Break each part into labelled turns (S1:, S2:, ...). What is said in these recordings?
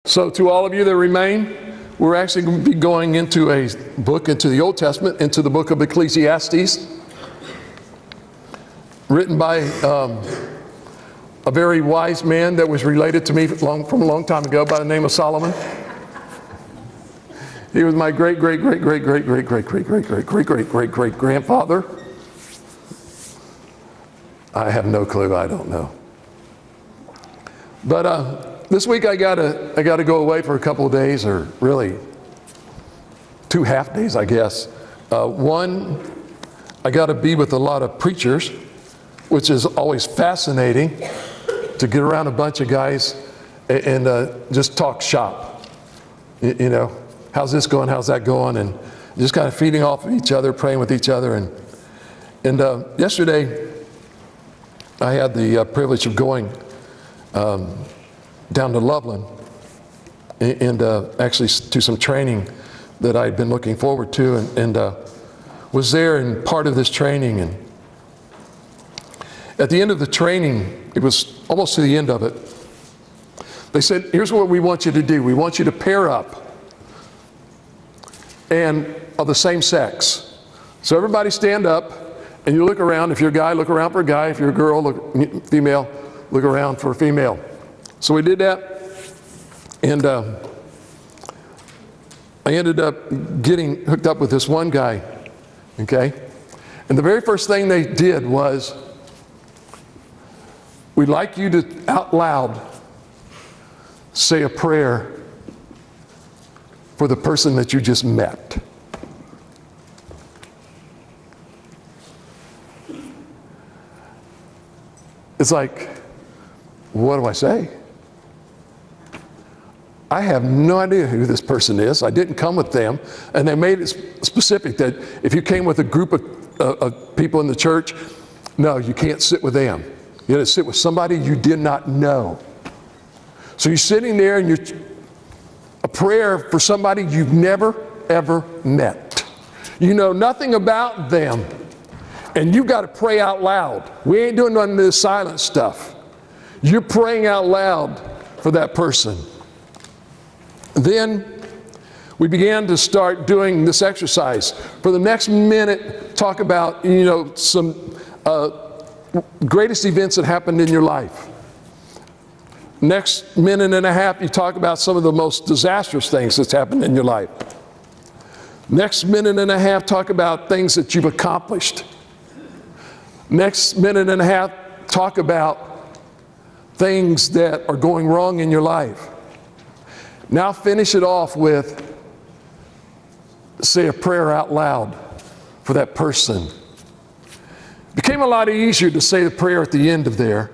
S1: So to all of you that remain, we're actually going to be going into a book, into the Old Testament, into the book of Ecclesiastes, written by a very wise man that was related to me from a long time ago by the name of Solomon. He was my great-great-great-great-great-great-great-great-great-great-great-great-grandfather. I have no clue, I don't know. But this week I gotta go away for a couple of days, or really 2 half days, I guess. One, I gotta be with a lot of preachers, which is always fascinating to get around a bunch of guys and just talk shop. You know, how's this going? How's that going? And just kind of feeding off of each other, praying with each other. And yesterday I had the privilege of going down to Loveland and actually to some training that I'd been looking forward to, and was there in part of this training. And at the end of the training, it was almost to the end of it, they said, here's what we want you to do. We want you to pair up and of the same sex. So everybody stand up and you look around. If you're a guy, look around for a guy. If you're a girl, female, look around for a female. So we did that, and I ended up getting hooked up with this one guy, okay? And the very first thing they did was, we'd like you to, out loud, say a prayer for the person that you just met. It's like, what do I say? I have no idea who this person is. I didn't come with them. And they made it specific that if you came with a group of people in the church, no, you can't sit with them. You got to sit with somebody you did not know. So you're sitting there and you're a prayer for somebody you've never, ever met. You know nothing about them. And you've got to pray out loud. We ain't doing none of this silent stuff. You're praying out loud for that person. Then we began to start doing this exercise. For the next minute, talk about, you know, some greatest events that happened in your life. Next minute and a half, you talk about some of the most disastrous things that's happened in your life. Next minute and a half, talk about things that you've accomplished. Next minute and a half, talk about things that are going wrong in your life. Now finish it off with, say a prayer out loud for that person. It became a lot easier to say the prayer at the end of there,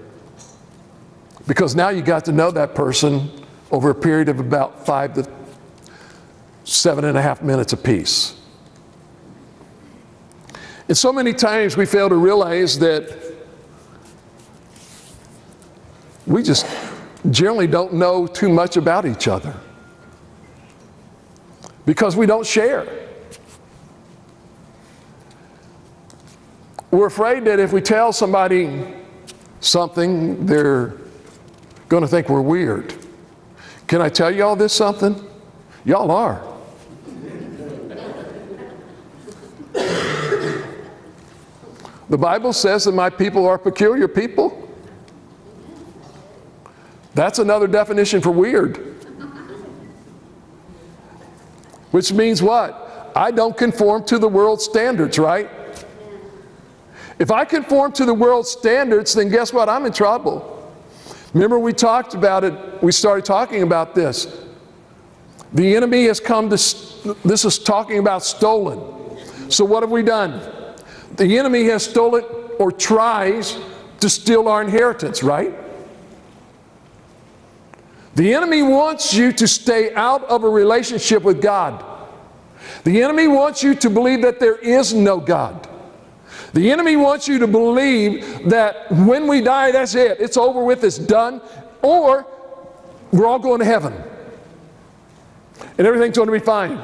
S1: because now you got to know that person over a period of about 5 to 7.5 minutes apiece. And so many times we fail to realize that we just generally don't know too much about each other because we don't share. We're afraid that if we tell somebody something, they're going to think we're weird. Can I tell y'all this something? Y'all are. The Bible says that my people are peculiar people. That's another definition for weird. Which means what? I don't conform to the world's standards, right? If I conform to the world's standards, then guess what? I'm in trouble. Remember we talked about it, we started talking about this. The enemy has come to, this is talking about stolen. So what have we done? The enemy has stolen or tries to steal our inheritance, right? The enemy wants you to stay out of a relationship with God. The enemy wants you to believe that there is no God. The enemy wants you to believe that when we die, that's it. It's over with, it's done. Or we're all going to heaven. And everything's going to be fine.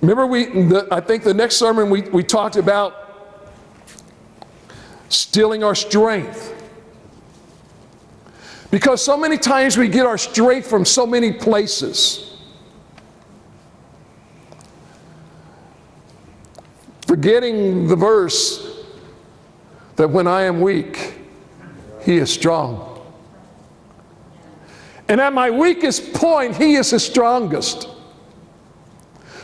S1: Remember, I think the next sermon we talked about stealing our strength. Because so many times we get our strength from so many places. Forgetting the verse that when I am weak, He is strong. And at my weakest point, He is the strongest.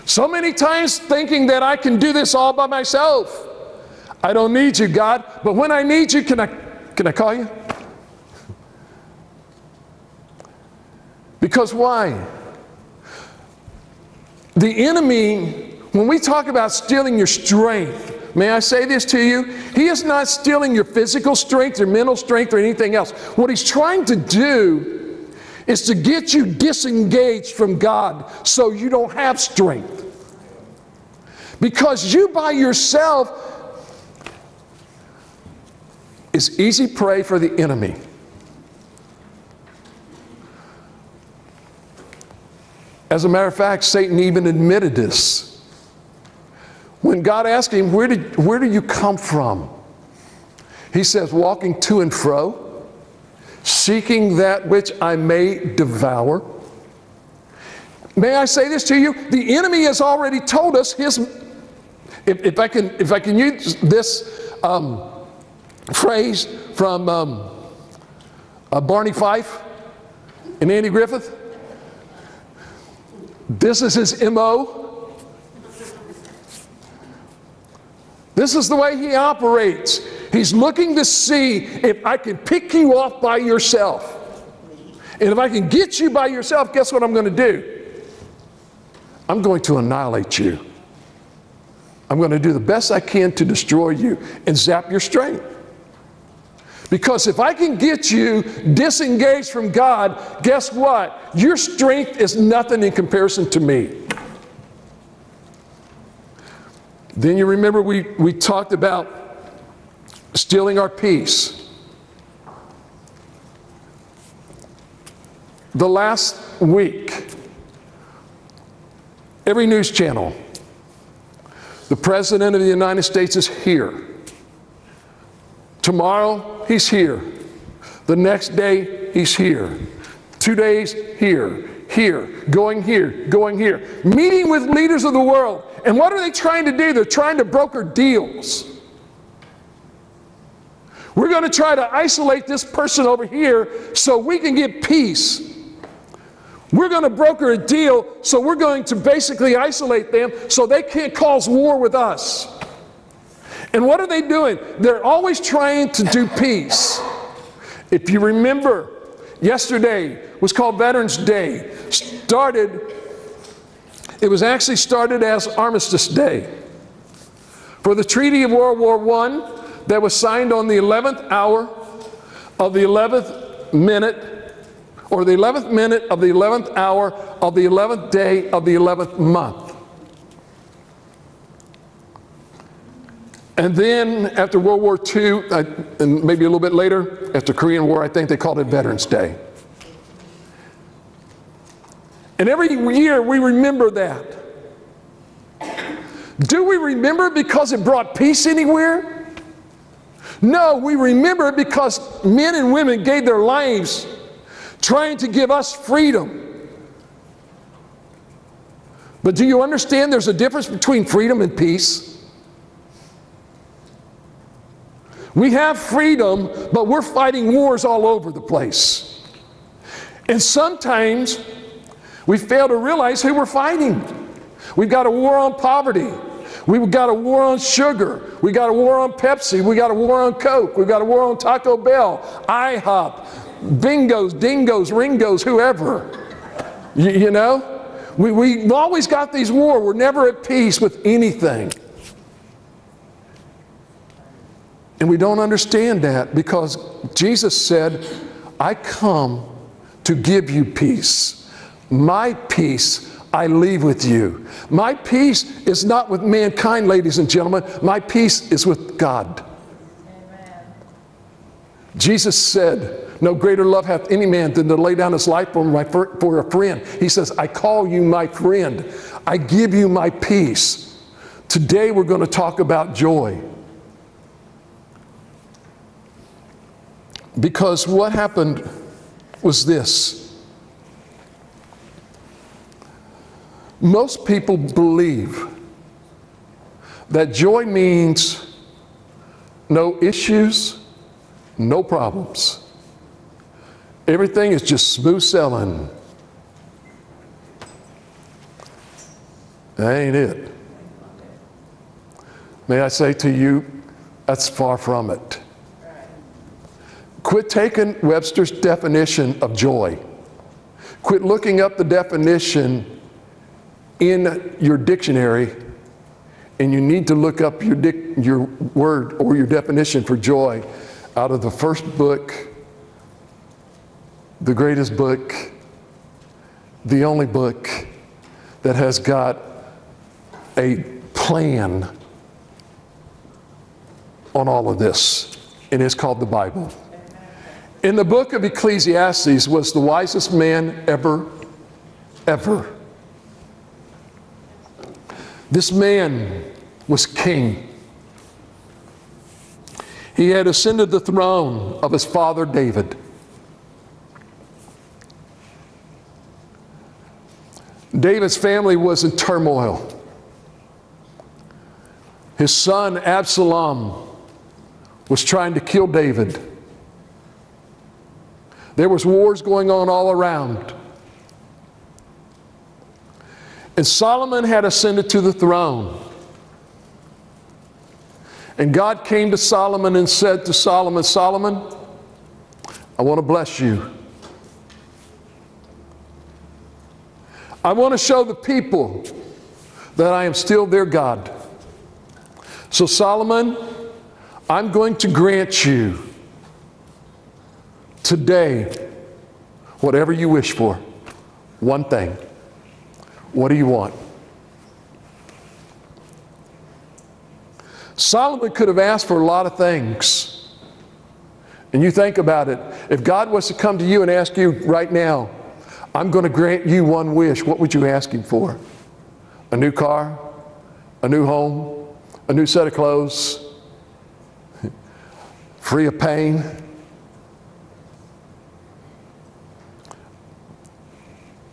S1: So many times thinking that I can do this all by myself. I don't need you, God. But when I need you, can I call you? Because why? The enemy, when we talk about stealing your strength, may I say this to you? He is not stealing your physical strength, your mental strength, or anything else. What he's trying to do is to get you disengaged from God so you don't have strength. Because you by yourself is easy prey for the enemy. As a matter of fact, Satan even admitted this. When God asked him, where do you come from? He says, walking to and fro, seeking that which I may devour. May I say this to you? The enemy has already told us his, if I can use this phrase from Barney Fife and Andy Griffith, this is his MO. This is the way he operates. He's looking to see if I can pick you off by yourself. And if I can get you by yourself, guess what I'm going to do? I'm going to annihilate you. I'm going to do the best I can to destroy you and zap your strength. Because if I can get you disengaged from God, guess what? Your strength is nothing in comparison to me. Then you remember we talked about stealing our peace. The last week, every news channel, the President of the United States is here. Tomorrow, he's here. The next day, he's here. 2 days, here, going here, going here. Meeting with leaders of the world. And what are they trying to do? They're trying to broker deals. We're going to try to isolate this person over here so we can get peace. We're going to broker a deal, so we're going to basically isolate them so they can't cause war with us. And what are they doing? They're always trying to do peace. If you remember, yesterday was called Veterans Day. It was actually started as Armistice Day for the Treaty of World War I that was signed on the 11th hour of the 11th minute, or the 11th minute of the 11th hour of the 11th day of the 11th month. And then after World War II, and maybe a little bit later, after Korean War, I think they called it Veterans Day. And every year we remember that. Do we remember because it brought peace anywhere? No, we remember because men and women gave their lives trying to give us freedom. But do you understand there's a difference between freedom and peace? We have freedom, but we're fighting wars all over the place. And sometimes we fail to realize who we're fighting. We've got a war on poverty. We got a war on sugar. We got a war on Pepsi. We got a war on Coke. We got a war on Taco Bell, IHOP, Bingos, Dingos, Ringos, whoever. You know? We've always got these wars. We're never at peace with anything. And we don't understand that because Jesus said, I come to give you peace. My peace I leave with you. My peace is not with mankind, ladies and gentlemen. My peace is with God. Amen. Jesus said, no greater love hath any man than to lay down his life for a friend. He says, I call you my friend. I give you my peace. Today we're going to talk about joy. Because what happened was this. Most people believe that joy means no issues, no problems. Everything is just smooth sailing. That ain't it. May I say to you, that's far from it. Quit taking Webster's definition of joy. Quit looking up the definition in your dictionary, and you need to look up your word or your definition for joy out of the first book, the greatest book, the only book that has got a plan on all of this, and it's called the Bible. In the book of Ecclesiastes was the wisest man ever. This man was king. He had ascended the throne of his father David. David's family was in turmoil. His son Absalom was trying to kill David. There was wars going on all around. And Solomon had ascended to the throne. And God came to Solomon and said to Solomon, Solomon, I want to bless you. I want to show the people that I am still their God. So Solomon, I'm going to grant you today whatever you wish for. One thing. What do you want? Solomon could have asked for a lot of things. And you think about it. If God was to come to you and ask you right now, I'm going to grant you one wish, what would you ask him for? A new car? A new home? A new set of clothes? Free of pain?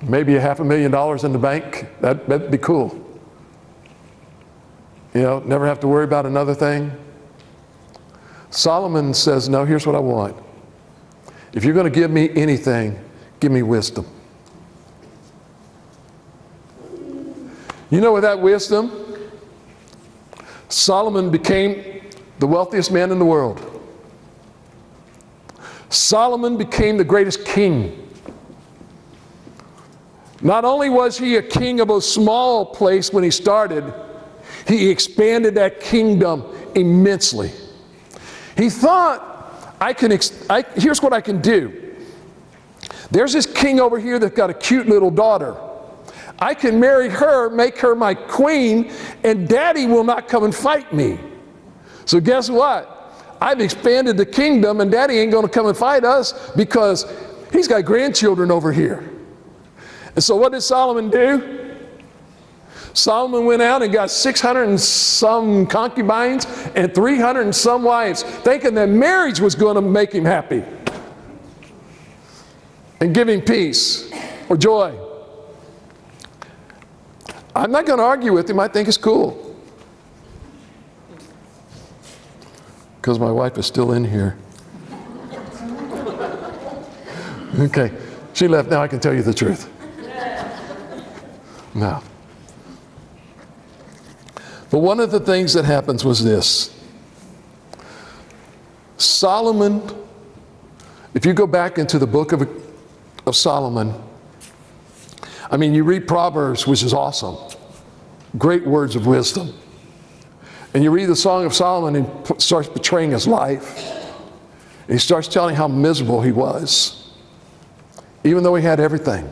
S1: Maybe $500,000 in the bank? That'd be cool. You know, never have to worry about another thing. Solomon says, no, here's what I want. If you're going to give me anything, give me wisdom. You know, with that wisdom, Solomon became the wealthiest man in the world. Solomon became the greatest king. Not only was he a king of a small place when he started, he expanded that kingdom immensely. He thought, here's what I can do. There's this king over here that's got a cute little daughter. I can marry her, make her my queen, and daddy will not come and fight me. So guess what? I've expanded the kingdom, and daddy ain't going to come and fight us because he's got grandchildren over here. And so what did Solomon do? Solomon went out and got 600 and some concubines and 300 and some wives, thinking that marriage was going to make him happy and give him peace or joy. I'm not going to argue with him. I think it's cool. Because my wife is still in here. Okay, she left. Now I can tell you the truth. No. But one of the things that happens was this. Solomon, if you go back into the book of Solomon, I mean, you read Proverbs, which is awesome. Great words of wisdom. And you read the Song of Solomon and he starts portraying his life. And he starts telling how miserable he was, even though he had everything.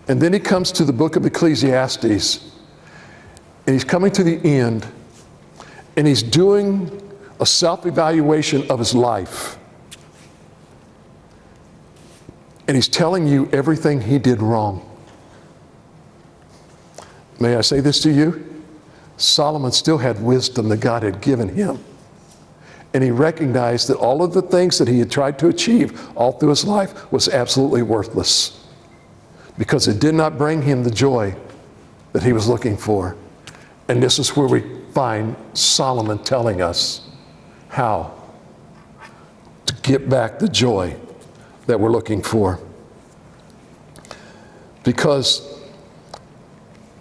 S1: And then he comes to the book of Ecclesiastes, and he's coming to the end, and he's doing a self-evaluation of his life. And he's telling you everything he did wrong. May I say this to you? Solomon still had wisdom that God had given him. And he recognized that all of the things that he had tried to achieve all through his life was absolutely worthless, because it did not bring him the joy that he was looking for. And this is where we find Solomon telling us how to get back the joy that we're looking for. Because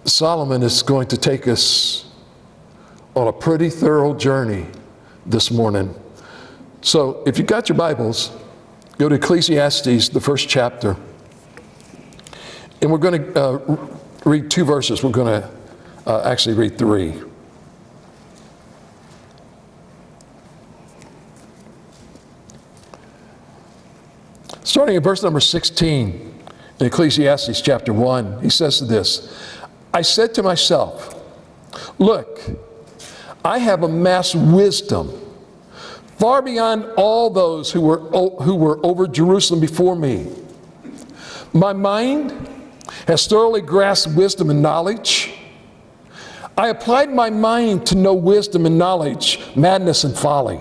S1: Solomon is going to take us on a pretty thorough journey this morning. So if you've got your Bibles, go to Ecclesiastes, the first chapter. And we're going to read 2 verses. We're going to actually read 3. Starting at verse number 16 in Ecclesiastes chapter 1, he says this, I said to myself, look, I have amassed wisdom far beyond all those who were over Jerusalem before me. My mind has thoroughly grasped wisdom and knowledge. I applied my mind to know wisdom and knowledge, madness and folly.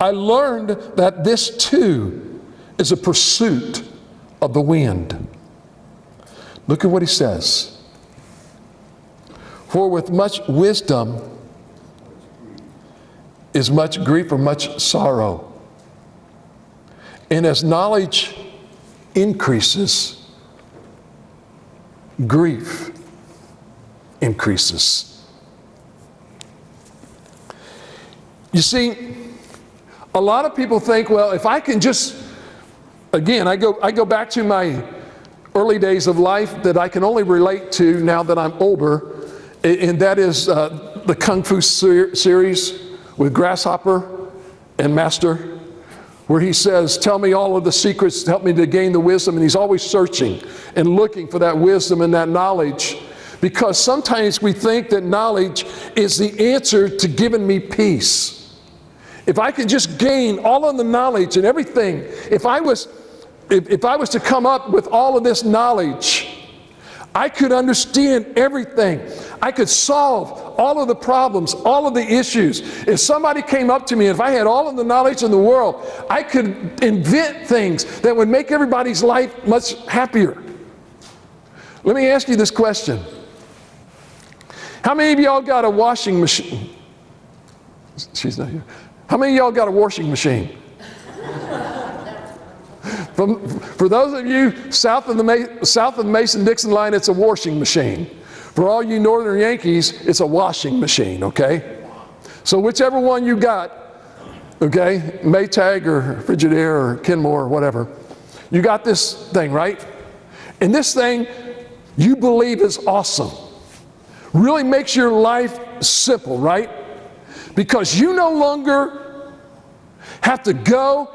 S1: I learned that this too is a pursuit of the wind. Look at what he says. For with much wisdom is much grief or much sorrow. And as knowledge increases, grief increases. You see, a lot of people think, well, if I can just, again, I go back to my early days of life that I can only relate to now that I'm older, and that is the Kung Fu series with Grasshopper and Master, where he says, tell me all of the secrets, help me to gain the wisdom. And he's always searching and looking for that wisdom and that knowledge, because sometimes we think that knowledge is the answer to giving me peace. If I could just gain all of the knowledge and everything, if I was to come up with all of this knowledge, I could understand everything. I could solve all of the problems, all of the issues. If somebody came up to me, if I had all of the knowledge in the world, I could invent things that would make everybody's life much happier. Let me ask you this question. How many of y'all got a washing machine? She's not here. How many of y'all got a washing machine? For those of you south of the Mason-Dixon line, it's a washing machine. For all you Northern Yankees, it's a washing machine, okay? So whichever one you got, okay, Maytag or Frigidaire or Kenmore or whatever, you got this thing, right? And this thing you believe is awesome. Really makes your life simple, right? Because you no longer have to go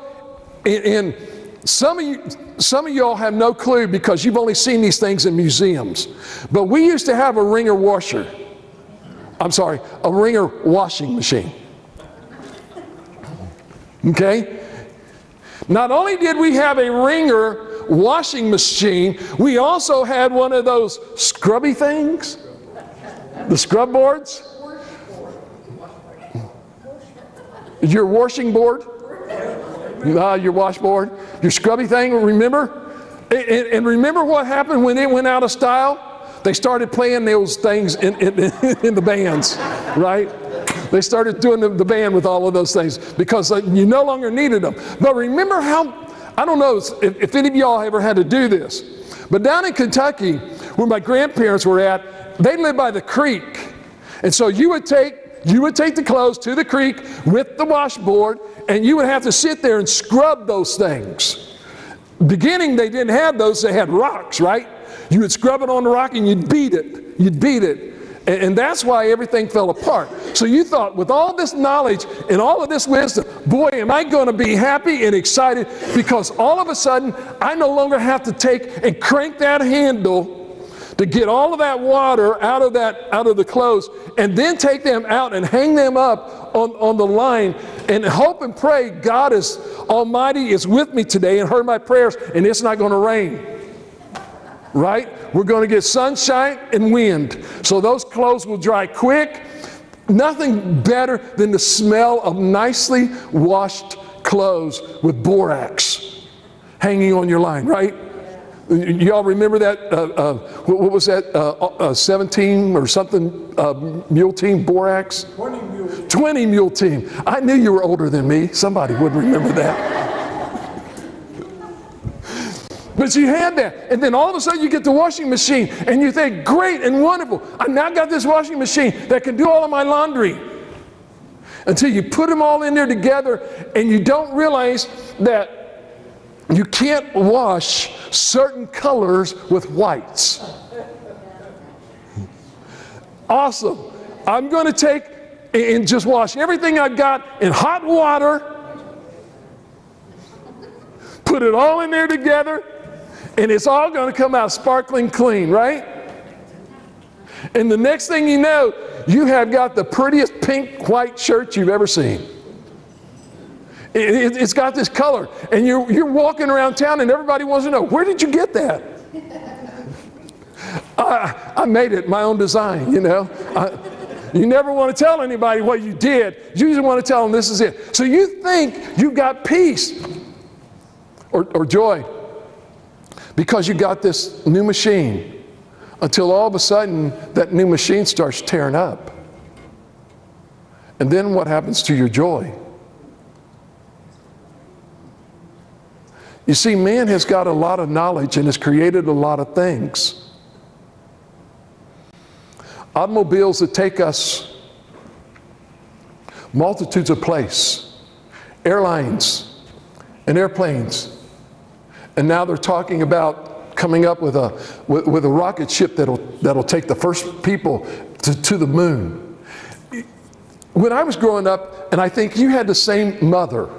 S1: and some of y'all have no clue because you've only seen these things in museums. But we used to have a wringer washing machine. Okay? Not only did we have a wringer washing machine, we also had one of those scrubby things. The scrub boards. Your washing board. Your washboard, your scrubby thing, remember? And remember what happened when it went out of style? They started playing those things in the bands, right? They started doing the band with all of those things because you no longer needed them. But remember how, I don't know if any of y'all ever had to do this, but down in Kentucky, where my grandparents were at, they lived by the creek. And so you would take the clothes to the creek with the washboard, and you would have to sit there and scrub those things. Beginning, they didn't have those, they had rocks, right? You would scrub it on the rock and you'd beat it. You'd beat it. And that's why everything fell apart. So you thought, with all this knowledge and all of this wisdom, boy, am I going to be happy and excited, because all of a sudden, I no longer have to take and crank that handle to get all of that water out of the clothes, and then take them out and hang them up on the line and hope and pray God is Almighty is with me today and heard my prayers, and it's not going to rain. Right? We're going to get sunshine and wind. So those clothes will dry quick. Nothing better than the smell of nicely washed clothes with borax hanging on your line, right? Y'all remember that, what was that, 17 or something mule team borax?
S2: 20 mule team.
S1: 20 mule team. I knew you were older than me. Somebody would remember that. But you had that, and then all of a sudden you get the washing machine, and you think, great and wonderful, I've now got this washing machine that can do all of my laundry. Until you put them all in there together, and you don't realize that you can't wash certain colors with whites. Awesome. I'm going to take and just wash everything I've got in hot water, put it all in there together, and it's all going to come out sparkling clean, right? And the next thing you know, you have got the prettiest pink white shirt you've ever seen. It's got this color, and you're walking around town, and everybody wants to know, where did you get that? I made it, my own design, you know. You never want to tell anybody what you did. You usually want to tell them this is it. So you think you've got peace or joy because you got this new machine, until all of a sudden that new machine starts tearing up. And then what happens to your joy? You see, man has got a lot of knowledge and has created a lot of things. Automobiles that take us multitudes of places, airlines and airplanes. And now they're talking about coming up with a rocket ship that'll take the first people to the moon. When I was growing up, and I think you had the same mother,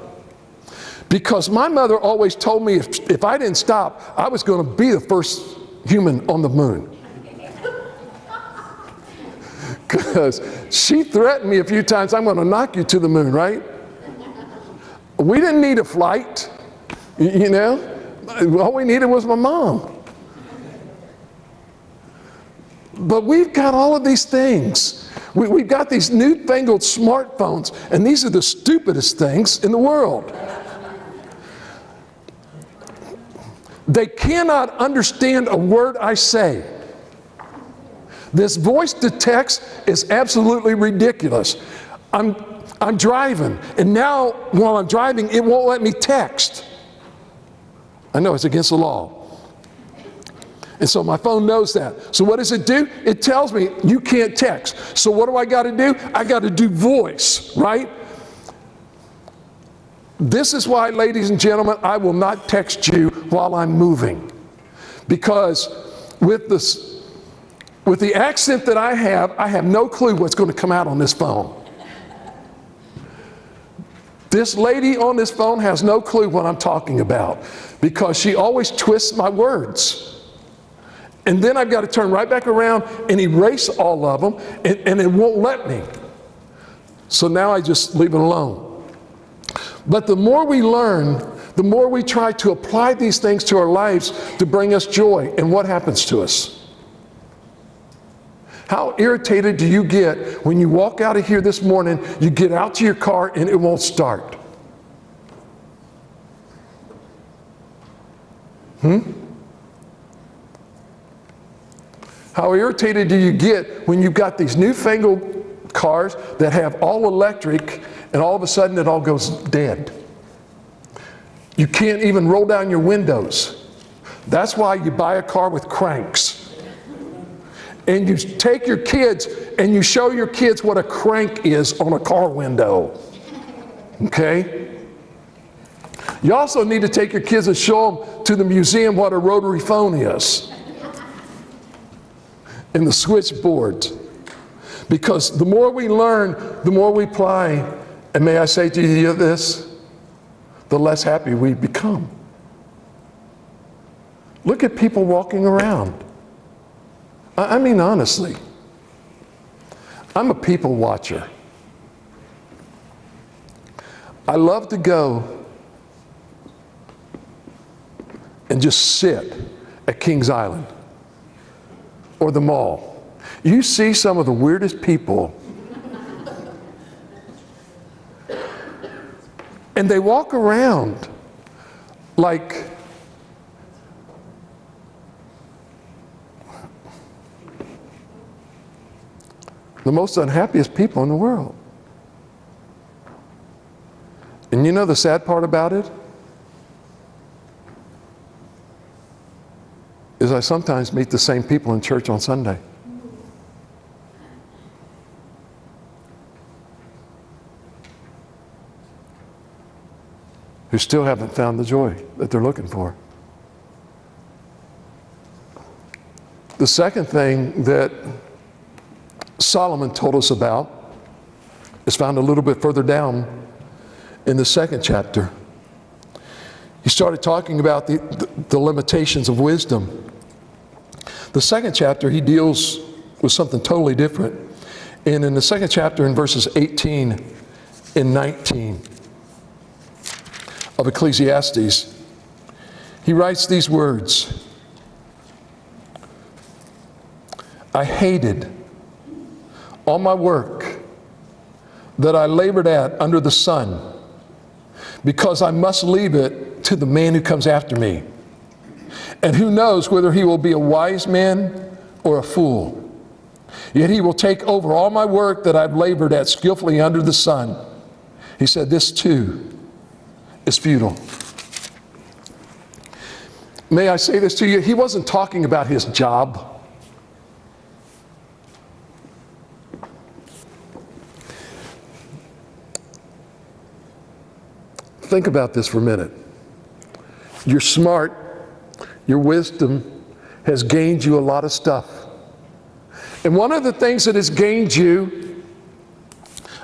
S1: because my mother always told me if I didn't stop, I was going to be the first human on the moon. Because she threatened me a few times, I'm going to knock you to the moon, right? We didn't need a flight, you know. All we needed was my mom. But we've got all of these things. We've got these newfangled smartphones, and these are the stupidest things in the world. They cannot understand a word I say. This voice to text is absolutely ridiculous. I'm driving, and now while I'm driving, it won't let me text. I know it's against the law. And so my phone knows that. So what does it do? It tells me you can't text. So what do I got to do? I got to do voice, right? This is why, ladies and gentlemen, I will not text you while I'm moving. Because with the accent that I have no clue what's going to come out on this phone. This lady on this phone has no clue what I'm talking about, because she always twists my words. And then I've got to turn right back around and erase all of them, and it won't let me. So now I just leave it alone. But the more we learn, the more we try to apply these things to our lives to bring us joy. And what happens to us? How irritated do you get when you walk out of here this morning, you get out to your car and it won't start? How irritated do you get when you've got these newfangled cars that have all electric, and all of a sudden it all goes dead? You can't even roll down your windows. That's why you buy a car with cranks. and you take your kids and you show your kids what a crank is on a car window. Okay? You also need to take your kids and show them to the museum what a rotary phone is and the switchboard. Because the more we learn, the more we apply. And may I say to you this, the less happy we become. Look at people walking around. I mean, honestly, I'm a people watcher. I love to go and just sit at Kings Island or the mall. You see some of the weirdest people, and they walk around like the most unhappiest people in the world. And you know the sad part about it? Is I sometimes meet the same people in church on Sunday. Who still haven't found the joy that they're looking for. The second thing that Solomon told us about is found a little bit further down in the second chapter. He started talking about the limitations of wisdom. The second chapter, he deals with something totally different. And in the second chapter, in verses 18 and 19 of Ecclesiastes, he writes these words: I hated all my work that I labored at under the sun, because I must leave it to the man who comes after me. And who knows whether he will be a wise man or a fool. Yet he will take over all my work that I've labored at skillfully under the sun. He said, this too is futile. May I say this to you? He wasn't talking about his job. Think about this for a minute. You're smart. Your wisdom has gained you a lot of stuff. And one of the things that has gained you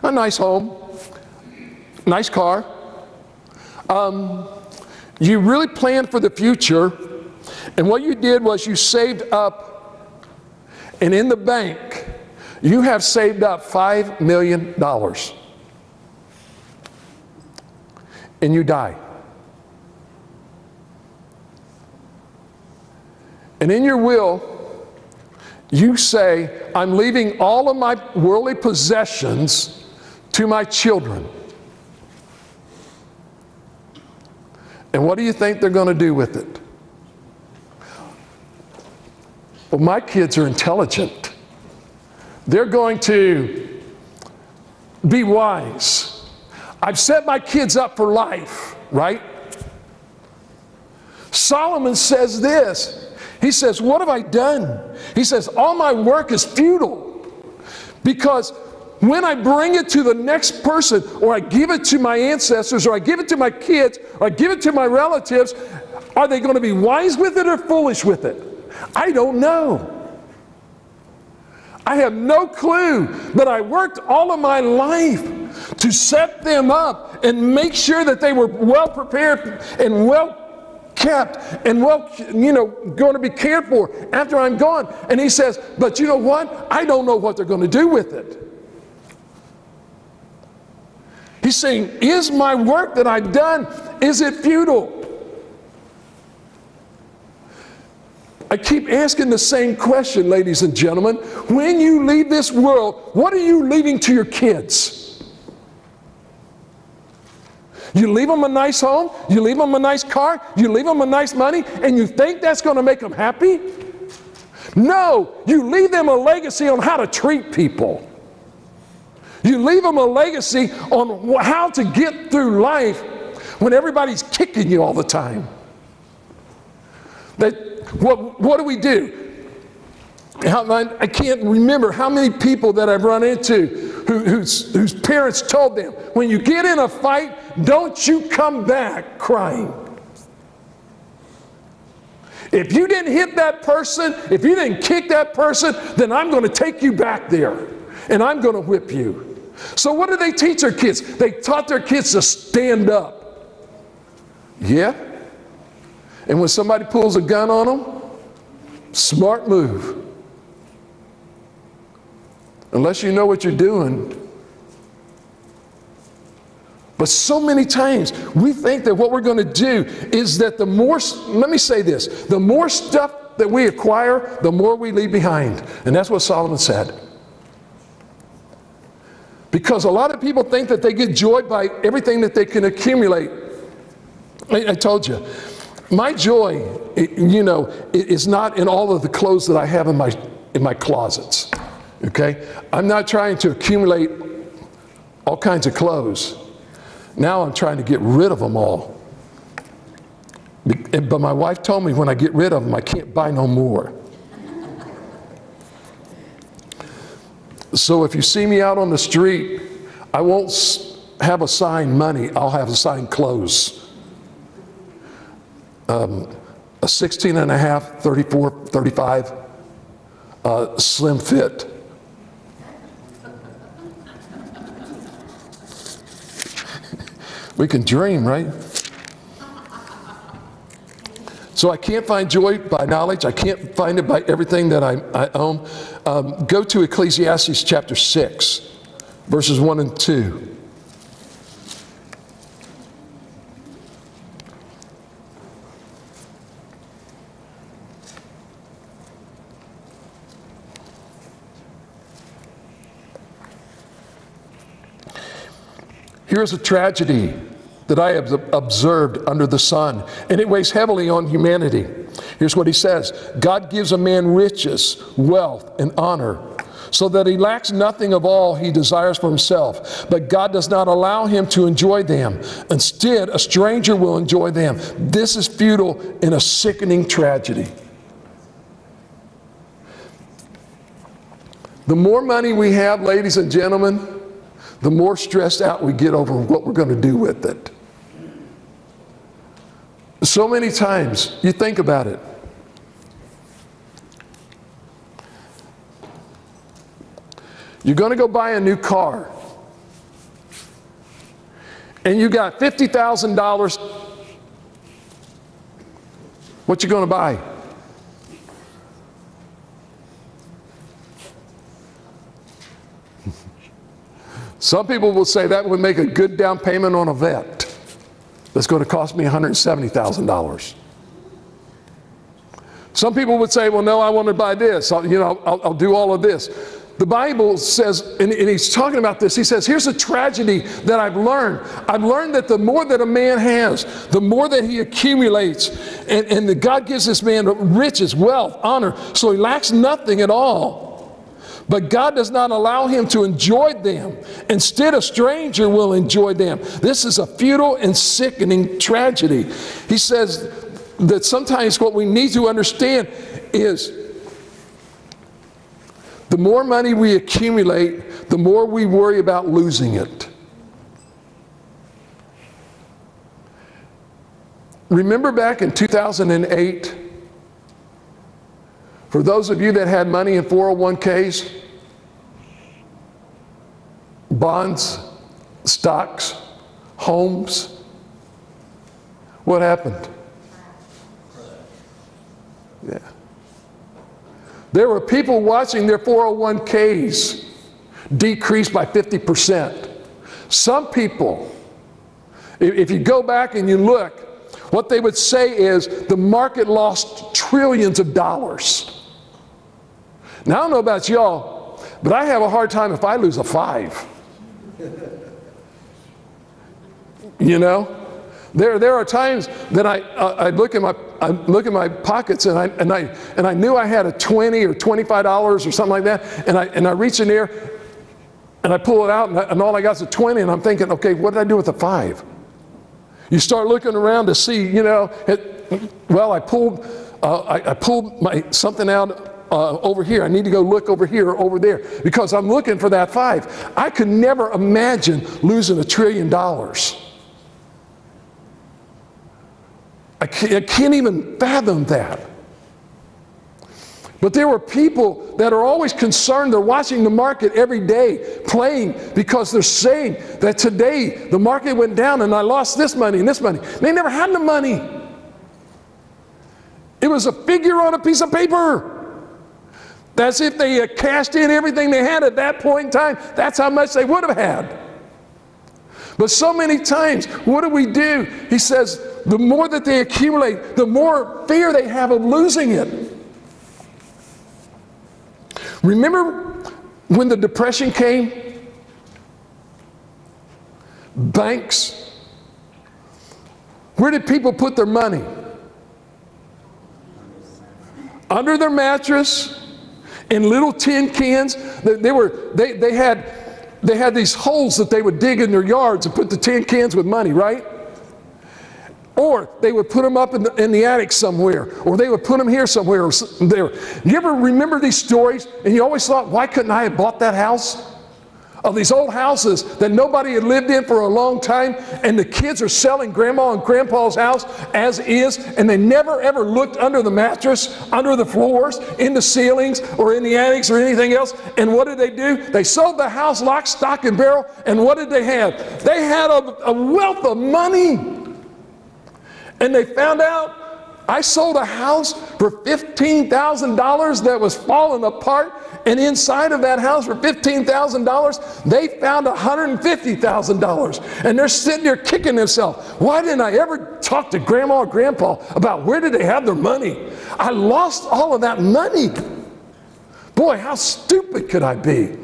S1: a nice home, nice car. You really planned for the future. And what you did was you saved up, and in the bank, you have saved up $5 million. And you die. And in your will, you say, I'm leaving all of my worldly possessions to my children. And what do you think they're going to do with it? Well, my kids are intelligent. They're going to be wise. I've set my kids up for life, right? Solomon says this. He says, what have I done? He says, all my work is futile. Because when I bring it to the next person, or I give it to my ancestors, or I give it to my kids, or I give it to my relatives, are they going to be wise with it or foolish with it? I don't know. I have no clue, but I worked all of my life to set them up and make sure that they were well prepared and well kept and well, going to be cared for after I'm gone. And he says, but you know what? I don't know what they're going to do with it. He's saying, is my work that I've done, is it futile? I keep asking the same question, ladies and gentlemen. When you leave this world, what are you leaving to your kids? You leave them a nice home, you leave them a nice car, you leave them a nice money, and you think that's going to make them happy? No, you leave them a legacy on how to treat people. You leave them a legacy on how to get through life when everybody's kicking you all the time. What do we do? I can't remember how many people that I've run into whose parents told them, when you get in a fight, don't you come back crying. If you didn't hit that person, if you didn't kick that person, then I'm going to take you back there and I'm going to whip you. So what do they teach their kids? They taught their kids to stand up. Yeah. And when somebody pulls a gun on them, smart move. Unless you know what you're doing. But so many times we think that what we're going to do is that the more, let me say this, the more stuff that we acquire, the more we leave behind. And that's what Solomon said. Because a lot of people think that they get joy by everything that they can accumulate. I told you, my joy, is not in all of the clothes that I have in my closets. Okay? I'm not trying to accumulate all kinds of clothes. Now I'm trying to get rid of them all. But my wife told me when I get rid of them, I can't buy no more. So if you see me out on the street, I won't have a sign money, I'll have a sign clothes. A 16 and a half, 34, 35, slim fit. We can dream, right? So I can't find joy by knowledge. I can't find it by everything that I own. Go to Ecclesiastes chapter 6, verses 1 and 2. Here's a tragedy that I have observed under the sun, and it weighs heavily on humanity. Here's what he says: God gives a man riches, wealth, and honor, so that he lacks nothing of all he desires for himself. But God does not allow him to enjoy them. Instead, a stranger will enjoy them. This is futile and a sickening tragedy. The more money we have, ladies and gentlemen, the more stressed out we get over what we're going to do with it. So many times, you think about it. You're going to go buy a new car, and you got $50,000. What you going to buy? Some people will say that would make a good down payment on a vet. That's going to cost me $170,000. Some people would say, well, no, I want to buy this. I'll do all of this. The Bible says, and he's talking about this, he says, here's a tragedy that I've learned. I've learned that the more that a man has, the more that he accumulates, and that God gives this man riches, wealth, honor, so he lacks nothing at all. But God does not allow him to enjoy them. Instead, a stranger will enjoy them. This is a futile and sickening tragedy. He says that sometimes what we need to understand is the more money we accumulate, the more we worry about losing it. Remember back in 2008, for those of you that had money in 401ks, bonds, stocks, homes, what happened? Yeah. There were people watching their 401ks decrease by 50%. Some people, if you go back and you look, what they would say is the market lost trillions of dollars. Now, I don't know about y'all, but I have a hard time if I lose a 5. You know? There are times that I look in my pockets and I knew I had a $20 or $25 or something like that, and I reach in there and I pull it out and all I got is a 20, and I'm thinking, okay, what did I do with the 5? You start looking around to see, well, I pulled something out over here. I need to go look over here or over there because I'm looking for that 5. I could never imagine losing $1 trillion. I can't even fathom that. But there were people that are always concerned. They're watching the market every day, playing, because they're saying that today the market went down and I lost this money and this money. They never had the money. It was a figure on a piece of paper. That's if they had cashed in everything they had at that point in time. That's how much they would have had. But so many times, what do? He says, the more that they accumulate, the more fear they have of losing it. Remember when the Depression came? Banks. Where did people put their money? Under their mattress, in little tin cans. They had these holes that they would dig in their yards and put the tin cans with money, right? Or they would put them up in the attic somewhere, or they would put them here somewhere or there. You ever remember these stories and you always thought, why couldn't I have bought that house? Of these old houses that nobody had lived in for a long time, and the kids are selling grandma and grandpa's house as is, and they never ever looked under the mattress, under the floors, in the ceilings, or in the attics or anything else. And what did they do? They sold the house lock, stock, and barrel, and what did they have? They had a wealth of money. And they found out, I sold a house for $15,000 that was falling apart, and inside of that house for $15,000, they found $150,000. And they're sitting there kicking themselves. Why didn't I ever talk to grandma or grandpa about where did they have their money? I lost all of that money. Boy, how stupid could I be?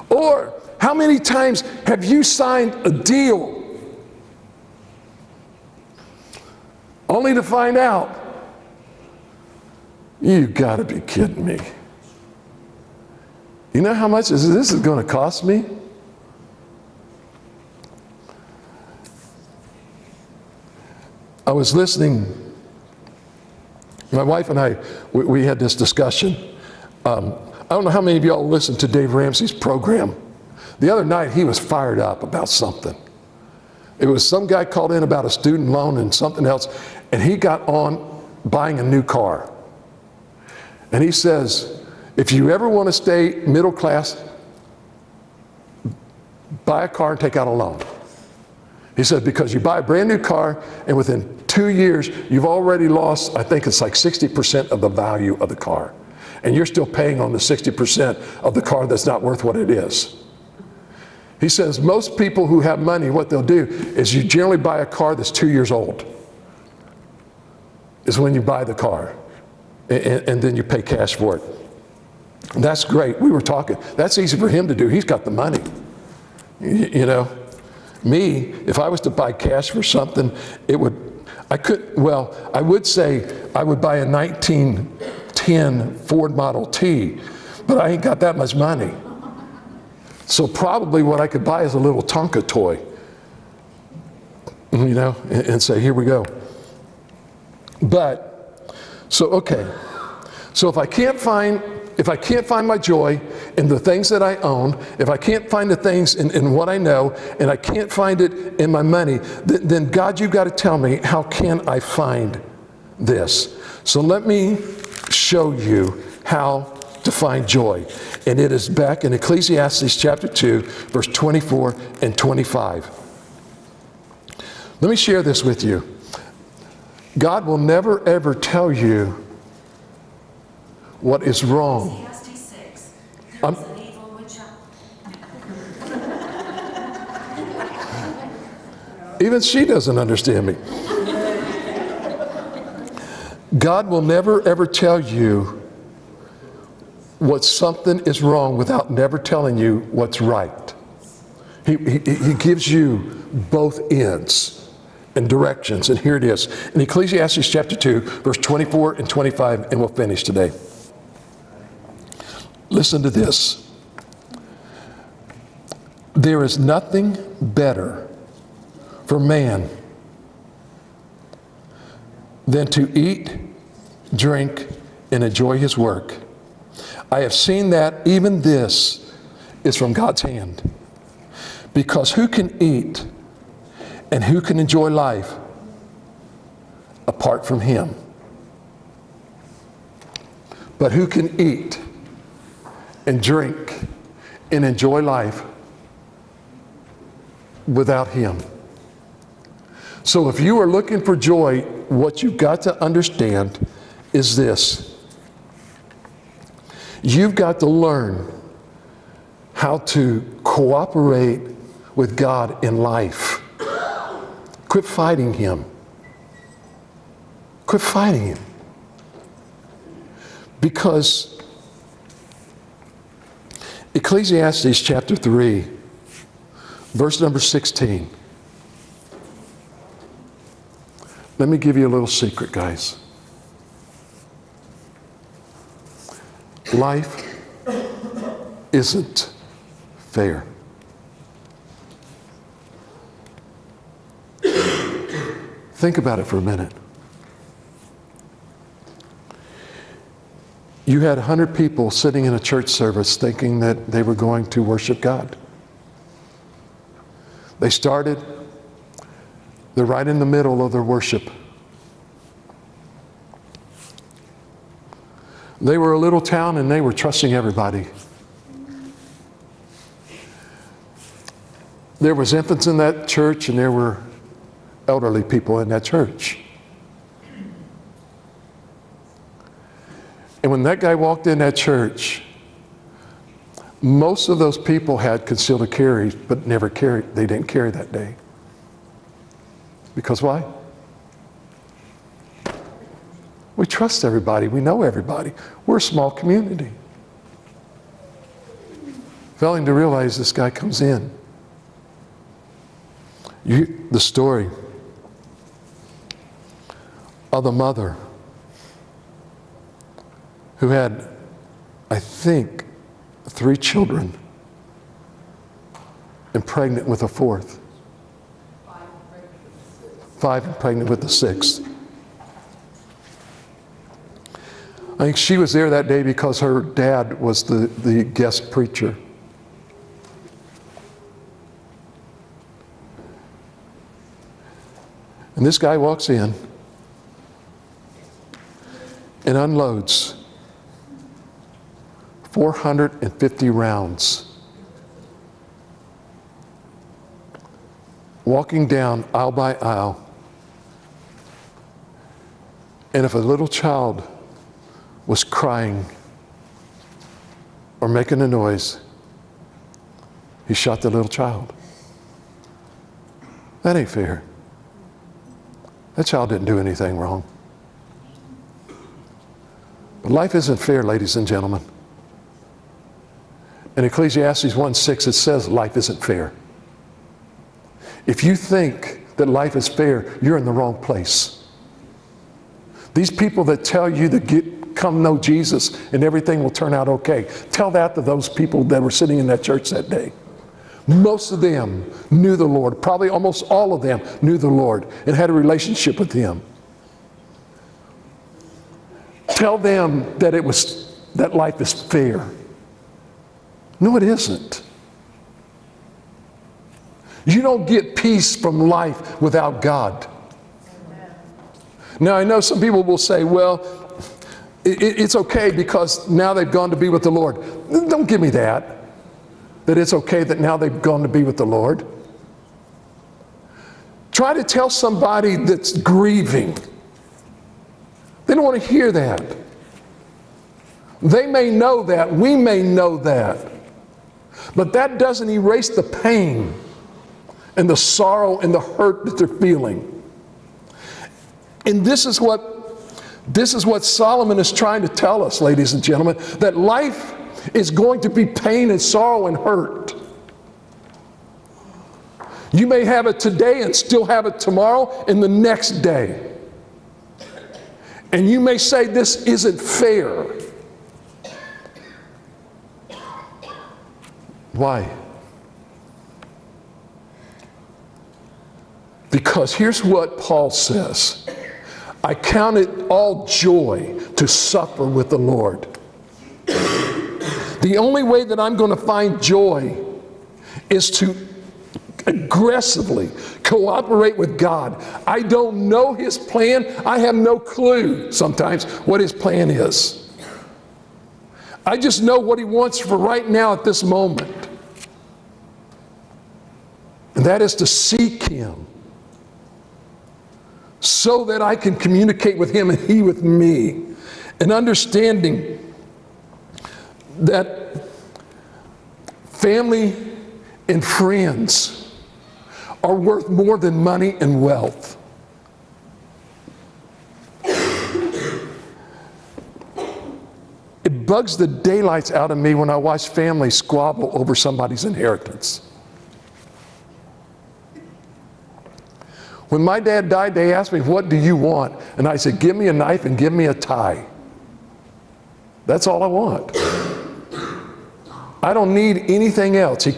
S1: Or how many times have you signed a deal only to find out, you gotta be kidding me. You know how much this is going to cost me? I was listening, my wife and I, we had this discussion. I don't know how many of y'all listened to Dave Ramsey's program. The other night he was fired up about something. It was some guy called in about a student loan and something else, and he got on buying a new car. And he says, if you ever want to stay middle class, buy a car and take out a loan. He said, because you buy a brand new car, and within 2 years, you've already lost, I think it's like 60% of the value of the car. And you're still paying on the 60% of the car that's not worth what it is. He says, most people who have money, what they'll do is you generally buy a car that's 2 years old. Is when you buy the car. And then you pay cash for it. And that's great. We were talking. That's easy for him to do. He's got the money. You know, me, if I was to buy cash for something, I would say I would buy a 1910 Ford Model T, but I ain't got that much money. So probably what I could buy is a little Tonka toy, you know, and say, here we go. But, so if I can't find my joy in the things that I own, if I can't find the things in what I know, and I can't find it in my money, then God, you've got to tell me, how can I find this? So let me show you how to find joy. And it is back in Ecclesiastes chapter 2, verse 24 and 25. Let me share this with you. God will never ever tell you what is wrong. Even she doesn't understand me. God will never ever tell you what something is wrong without never telling you what's right. He gives you both ends and directions, and here it is. In Ecclesiastes chapter 2, verse 24 and 25, and we'll finish today. Listen to this. There is nothing better for man than to eat, drink, and enjoy his work, I have seen that even this is from God's hand. Because who can eat and who can enjoy life apart from Him? But who can eat and drink and enjoy life without Him? So if you are looking for joy, what you've got to understand is this. You've got to learn how to cooperate with God in life. Quit fighting Him. Quit fighting Him. Because Ecclesiastes chapter 3, verse number 16. Let me give you a little secret, guys. Life isn't fair. Think about it for a minute. You had 100 people sitting in a church service thinking that they were going to worship God. They started, they're right in the middle of their worship. They were a little town and they were trusting everybody. There was infants in that church and there were elderly people in that church. And when that guy walked in that church, most of those people had concealed carry, but never carried. They didn't carry that day. Because why? We trust everybody. We know everybody. We're a small community. Failing to realize this guy comes in. The story of the mother who had, I think, 3 children and pregnant with a 4th. 5 and pregnant with the 6th. I think she was there that day because her dad was the guest preacher. And this guy walks in and unloads 450 rounds. Walking down aisle by aisle. And if a little child was crying or making a noise, he shot the little child. That ain't fair. That child didn't do anything wrong. But life isn't fair, ladies and gentlemen. In Ecclesiastes 1:6, it says life isn't fair. If you think that life is fair, you're in the wrong place. These people that tell you to come know Jesus and everything will turn out okay, tell that to those people that were sitting in that church that day. Most of them knew the Lord. Probably almost all of them knew the Lord and had a relationship with Him. Tell them that life is fair. No, it isn't. You don't get peace from life without God. Now, I know some people will say, well, it's okay because now they've gone to be with the Lord. Don't give me that it's okay that now they've gone to be with the Lord. Try to tell somebody that's grieving. They don't want to hear that. They may know that. We may know that. But that doesn't erase the pain and the sorrow and the hurt that they're feeling. And this is what Solomon is trying to tell us, ladies and gentlemen, that life is going to be pain and sorrow and hurt. You may have it today and still have it tomorrow and the next day. And you may say this isn't fair. Why? Because here's what Paul says. I count it all joy to suffer with the Lord. The only way that I'm going to find joy is to aggressively cooperate with God. I don't know His plan. I have no clue sometimes what His plan is. I just know what He wants for right now at this moment. And that is to seek Him so that I can communicate with Him and He with me. And understanding that family and friends are worth more than money and wealth. It bugs the daylights out of me when I watch families squabble over somebody's inheritance. When my dad died, they asked me, "What do you want?" And I said, "Give me a knife and give me a tie. That's all I want. I don't need anything else." He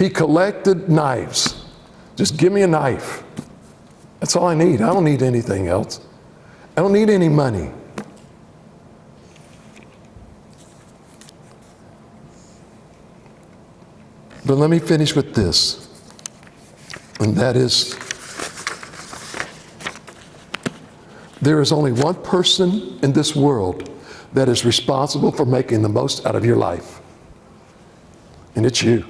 S1: collected knives. Just give me a knife. That's all I need. I don't need anything else. I don't need any money. But let me finish with this. And that is, there is only one person in this world that is responsible for making the most out of your life. And it's you.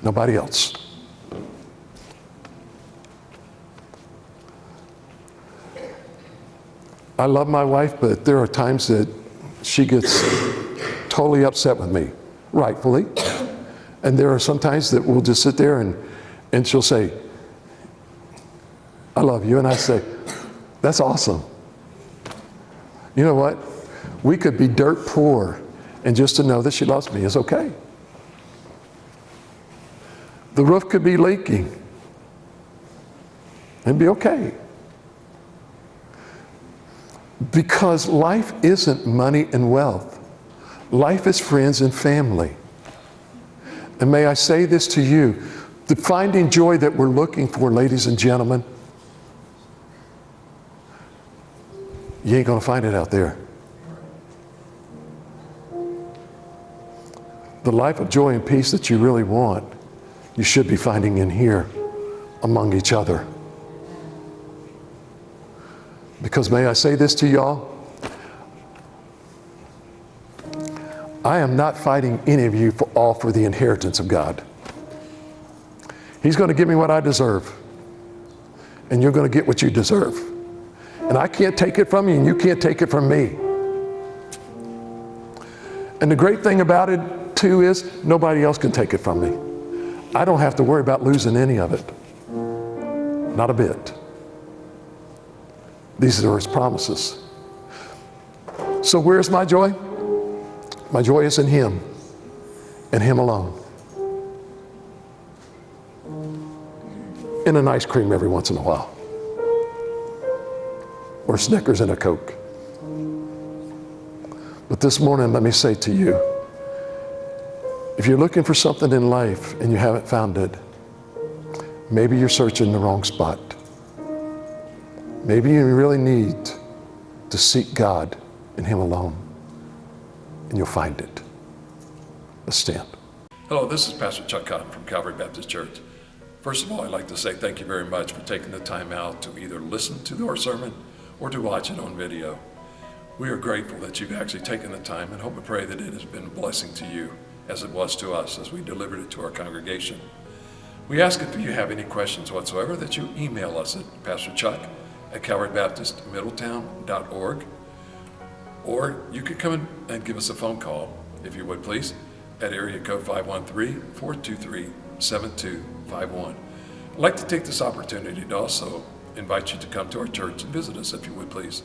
S1: Nobody else. I love my wife, but there are times that she gets totally upset with me, rightfully. And there are some times that we'll just sit there and she'll say, "I love you." And I say, "That's awesome." You know what? We could be dirt poor, and just to know that she loves me is okay. The roof could be leaking. It'd be okay. Because life isn't money and wealth. Life is friends and family. And may I say this to you, the finding joy that we're looking for, ladies and gentlemen, you ain't going to find it out there. The life of joy and peace that you really want, you should be finding in here among each other. Because may I say this to y'all? I am not fighting any of you for the inheritance of God. He's going to give me what I deserve. And you're going to get what you deserve. And I can't take it from you, and you can't take it from me. And the great thing about it, too, is nobody else can take it from me. I don't have to worry about losing any of it. Not a bit. These are His promises. So where's my joy? My joy is in Him and Him alone. And an ice cream every once in a while. Or Snickers and a Coke. But this morning, let me say to you, if you're looking for something in life and you haven't found it, maybe you're searching the wrong spot. Maybe you really need to seek God and Him alone, and you'll find it. Let's stand. Hello, this is Pastor Chuck Cotton from Calvary Baptist Church. First of all, I'd like to say thank you very much for taking the time out to either listen to our sermon or to watch it on video. We are grateful that you've actually taken the time, and hope and pray that it has been a blessing to you as it was to us as we delivered it to our congregation. We ask if you have any questions whatsoever that you email us at pastorchuck@calvarybaptistmiddletown.org, or you could come in and give us a phone call, if you would please, at area code 513-423-7251. I'd like to take this opportunity to also invite you to come to our church and visit us, if you would please.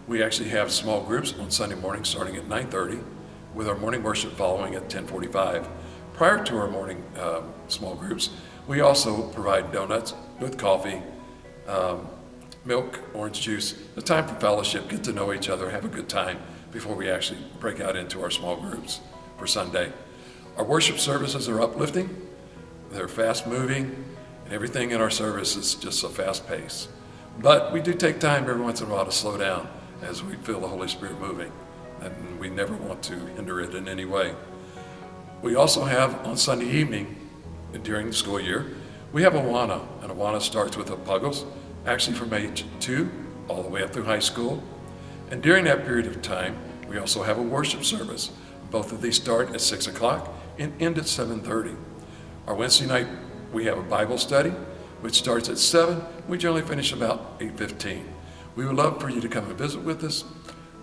S1: We actually have small groups on Sunday morning starting at 9:30, with our morning worship following at 10:45. Prior to our morning small groups, we also provide donuts with coffee, milk, orange juice, the time for fellowship, get to know each other, have a good time before we actually break out into our small groups for Sunday. Our worship services are uplifting, they're fast moving, and everything in our service is just a fast pace. But we do take time every once in a while to slow down
S2: as we feel the Holy Spirit moving, and we never want to hinder it in any way. We also have on Sunday evening, during the school year, we have Awana, and Awana starts with the Puggles, actually from age 2 all the way up through high school. And during that period of time, we also have a worship service. Both of these start at 6 o'clock and end at 7:30. Our Wednesday night, we have a Bible study, which starts at 7. We generally finish about 8:15. We would love for you to come and visit with us.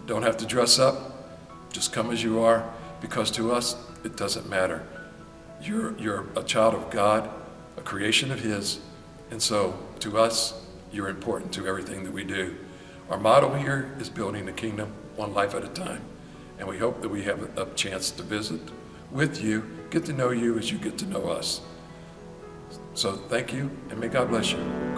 S2: Don't have to dress up. Just come as you are, because to us, it doesn't matter. You're a child of God, a creation of His, and so to us, you're important to everything that we do. Our motto here is building the kingdom one life at a time, and we hope that we have a chance to visit with you, get to know you as you get to know us. So thank you, and may God bless you.